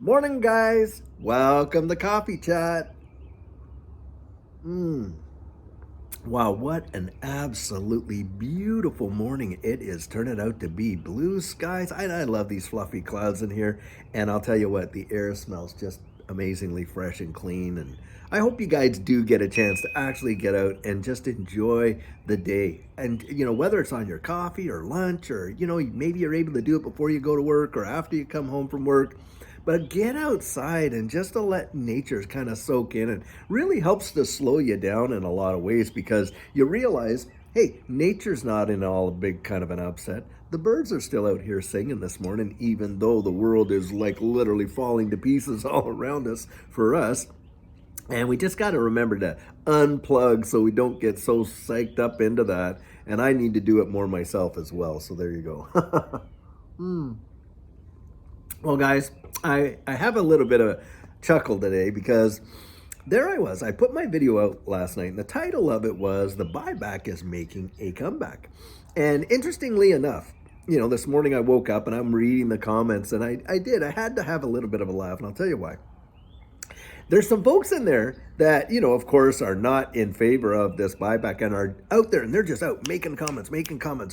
Morning, guys. Welcome to Coffee Chat. Wow, what an absolutely beautiful morning it is turning out to be. Blue skies. I love these fluffy clouds in here. And I'll tell you what, the air smells just amazingly fresh and clean. And I hope you guys do get a chance to actually get out and just enjoy the day. And, whether it's on your coffee or lunch, or, maybe you're able to do it before you go to work or after you come home from work. But get outside and just to let nature kind of soak in, and really helps to slow you down in a lot of ways, because you realize, hey, nature's not in all a big kind of an upset. The birds are still out here singing this morning, even though the world is like literally falling to pieces all around us for us. And we just got to remember to unplug so we don't get so psyched up into that. And I need to do it more myself as well. So there you go. Well, guys, I have a little bit of a chuckle today, because there I was. I put my video out last night, and the title of it was "The Buyback is Making a Comeback." And interestingly enough, this morning I woke up and I'm reading the comments, and I had to have a little bit of a laugh, and I'll tell you why. There's some folks in there that, of course, are not in favor of this buyback and are out there, and they're just out making comments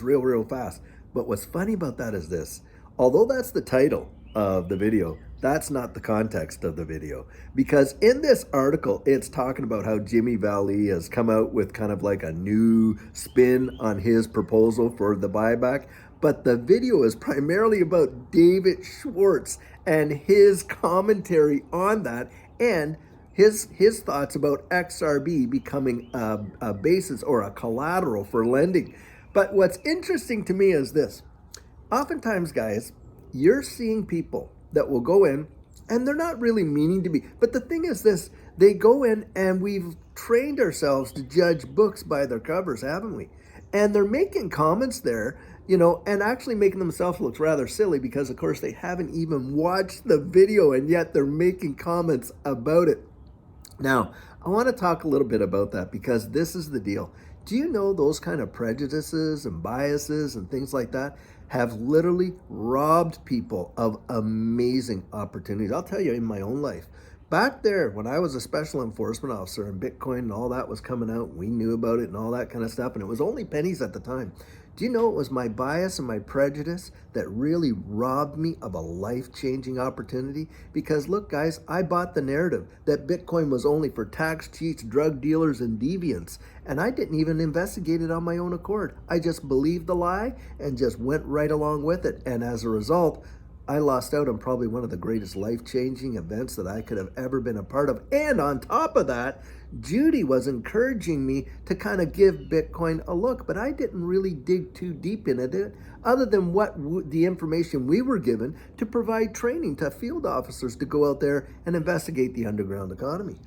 real fast. But what's funny about that is this: although that's the title of the video, that's not the context of the video. Because in this article, it's talking about how Jimmy Valley has come out with kind of like a new spin on his proposal for the buyback. But the video is primarily about David Schwartz and his commentary on that, and his thoughts about XRB becoming a basis or a collateral for lending. But what's interesting to me is this: oftentimes, guys, you're seeing people that will go in and they're not really meaning to be. But the thing is this: they go in, and we've trained ourselves to judge books by their covers, haven't we? And they're making comments there, and actually making themselves look rather silly, because, of course, they haven't even watched the video, and yet they're making comments about it. Now, I want to talk a little bit about that, because this is the deal. Do you know those kind of prejudices and biases and things like that have literally robbed people of amazing opportunities? I'll tell you, in my own life, back there when I was a special enforcement officer and Bitcoin and all that was coming out, we knew about it and all that kind of stuff, and it was only pennies at the time. Do you know it was my bias and my prejudice that really robbed me of a life-changing opportunity? Because look, guys, I bought the narrative that Bitcoin was only for tax cheats, drug dealers, and deviants, and I didn't even investigate it on my own accord. I just believed the lie and just went right along with it, and as a result, I lost out on probably one of the greatest life-changing events that I could have ever been a part of. And on top of that, Judy was encouraging me to kind of give Bitcoin a look, but I didn't really dig too deep into it, other than the information we were given to provide training to field officers to go out there and investigate the underground economy.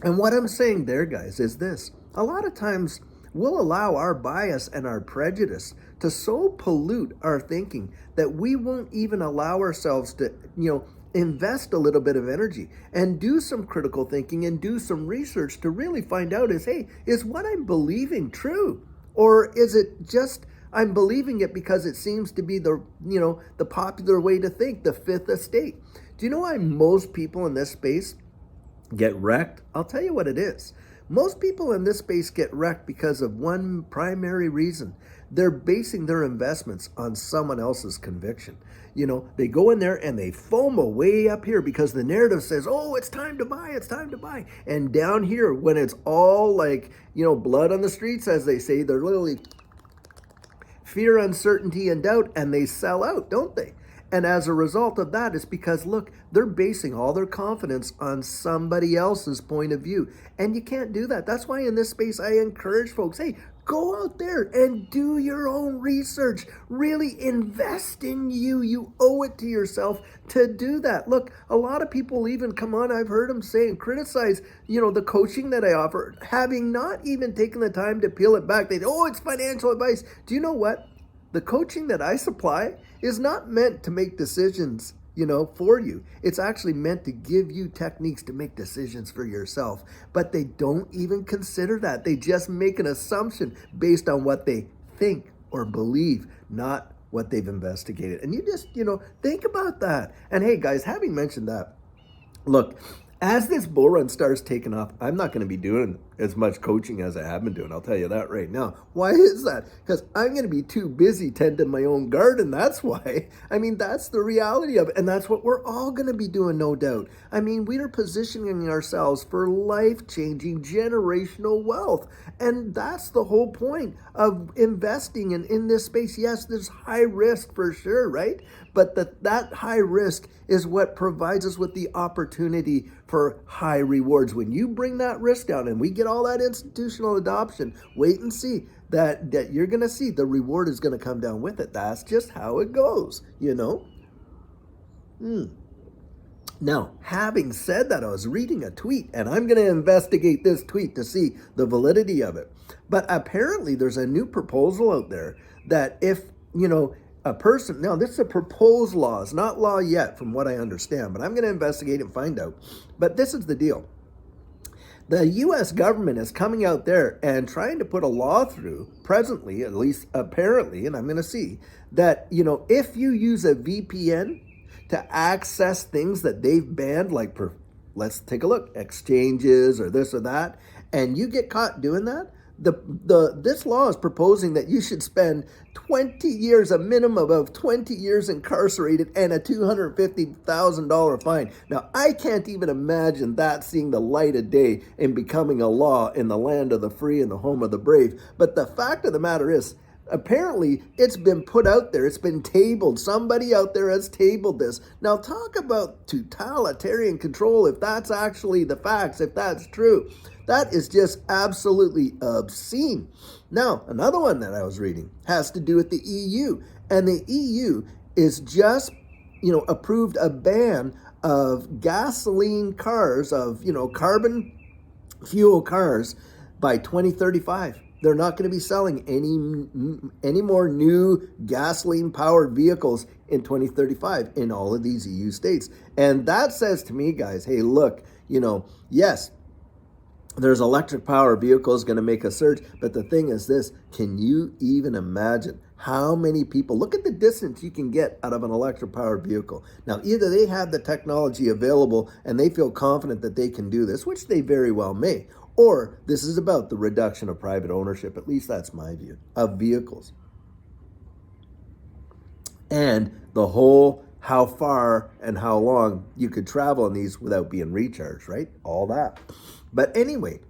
And what I'm saying there, guys, is this: a lot of times we'll allow our bias and our prejudice to so pollute our thinking that we won't even allow ourselves to, invest a little bit of energy and do some critical thinking and do some research to really find out, is what I'm believing true? Or is it just I'm believing it because it seems to be the popular way to think, the fifth estate? Do you know why most people in this space get wrecked? I'll tell you what it is. Most people in this space get wrecked because of one primary reason. They're basing their investments on someone else's conviction. They go in there and they FOMO way up here because the narrative says, oh, it's time to buy, it's time to buy. And down here, when it's all like, blood on the streets, as they say, they're literally fear, uncertainty, and doubt, and they sell out, don't they? And as a result of that, it's because, look, they're basing all their confidence on somebody else's point of view. And you can't do that. That's why in this space, I encourage folks, hey, go out there and do your own research. Really invest in you. You owe it to yourself to do that. Look, a lot of people even come on, I've heard them say and criticize, the coaching that I offer, having not even taken the time to peel it back. They say, oh, it's financial advice. Do you know what? The coaching that I supply is not meant to make decisions, for you. It's actually meant to give you techniques to make decisions for yourself. But they don't even consider that. They just make an assumption based on what they think or believe, not what they've investigated. And you just, think about that. And hey, guys, having mentioned that, look, as this bull run starts taking off, I'm not going to be doing as much coaching as I have been doing. I'll tell you that right now. Why is that? Because I'm going to be too busy tending my own garden. That's why. I mean, that's the reality of it. And that's what we're all going to be doing, no doubt. I mean, we are positioning ourselves for life-changing generational wealth. And that's the whole point of investing in this space. Yes, there's high risk for sure, right? But that high risk is what provides us with the opportunity for high rewards. When you bring that risk down and we get all that institutional adoption, wait and see that you're going to see the reward is going to come down with it. That's just how it goes, Now, having said that, I was reading a tweet, and I'm going to investigate this tweet to see the validity of it. But apparently there's a new proposal out there that if, a person, now this is a proposed law, it's not law yet from what I understand, but I'm going to investigate and find out. But this is the deal. The U.S. government is coming out there and trying to put a law through, presently, at least apparently, and I'm going to see, that, if you use a VPN to access things that they've banned, like, let's take a look, exchanges or this or that, and you get caught doing that, this law is proposing that you should spend 20 years, a minimum of 20 years incarcerated and a $250,000 fine. Now, I can't even imagine that seeing the light of day and becoming a law in the land of the free and the home of the brave. But the fact of the matter is, apparently, it's been put out there. It's been tabled. Somebody out there has tabled this. Now, talk about totalitarian control, if that's actually the facts, if that's true. That is just absolutely obscene. Now, another one that I was reading has to do with the EU. And the EU is just, approved a ban of gasoline cars, of, carbon fuel cars by 2035. They're not going to be selling any more new gasoline-powered vehicles in 2035 in all of these EU states. And that says to me, guys, hey, look, yes, there's electric power vehicles going to make a surge. But the thing is this, can you even imagine how many people, look at the distance you can get out of an electric powered vehicle. Now, either they have the technology available and they feel confident that they can do this, which they very well may, or this is about the reduction of private ownership, at least that's my view, of vehicles. And the whole how far and how long you could travel in these without being recharged, right? All that. But anyway,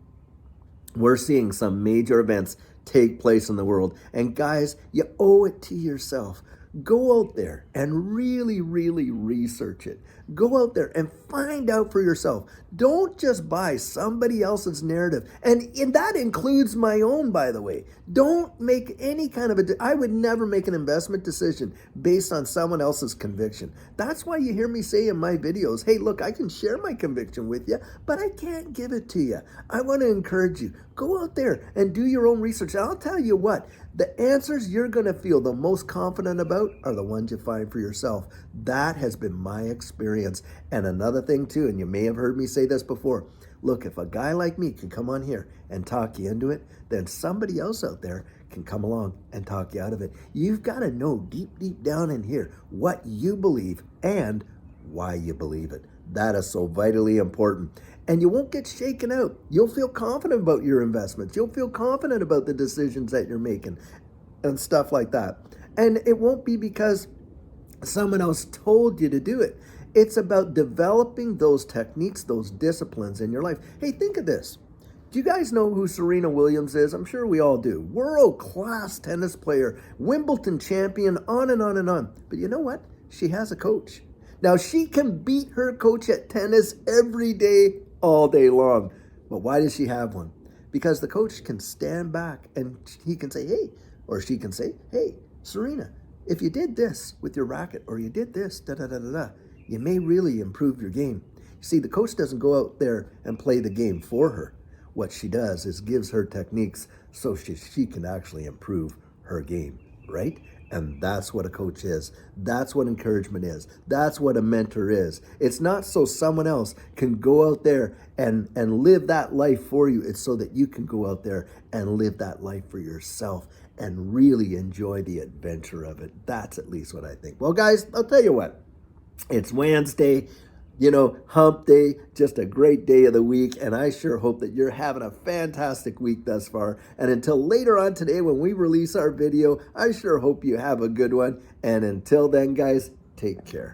we're seeing some major events take place in the world. And guys, you owe it to yourself. Go out there and really, really research it. Go out there and find out for yourself. Don't just buy somebody else's narrative. And that includes my own, by the way. Don't make any kind of I would never make an investment decision based on someone else's conviction. That's why you hear me say in my videos, hey, look, I can share my conviction with you, but I can't give it to you. I want to encourage you. Go out there and do your own research. And I'll tell you what, the answers you're going to feel the most confident about are the ones you find for yourself. That has been my experience. And another thing too, and you may have heard me say this before, look, if a guy like me can come on here and talk you into it, then somebody else out there can come along and talk you out of it. You've got to know deep, deep down in here what you believe and why you believe it. That is so vitally important. And you won't get shaken out. You'll feel confident about your investments. You'll feel confident about the decisions that you're making and stuff like that. And it won't be because someone else told you to do it. It's about developing those techniques, those disciplines in your life. Hey, think of this. Do you guys know who Serena Williams is? I'm sure we all do. World-class tennis player, Wimbledon champion, on and on and on. But you know what? She has a coach. Now, she can beat her coach at tennis every day, all day long. But why does she have one? Because the coach can stand back and he can say, hey, or she can say, hey, Serena, if you did this with your racket, or you did this, da-da-da-da-da, you may really improve your game. See, the coach doesn't go out there and play the game for her. What she does is gives her techniques so she can actually improve her game, right? And that's what a coach is. That's what encouragement is. That's what a mentor is. It's not so someone else can go out there and live that life for you. It's so that you can go out there and live that life for yourself and really enjoy the adventure of it. That's at least what I think. Well, guys, I'll tell you what. It's Wednesday, hump day, just a great day of the week. And I sure hope that you're having a fantastic week thus far. And until later on today when we release our video, I sure hope you have a good one. And until then, guys, take care.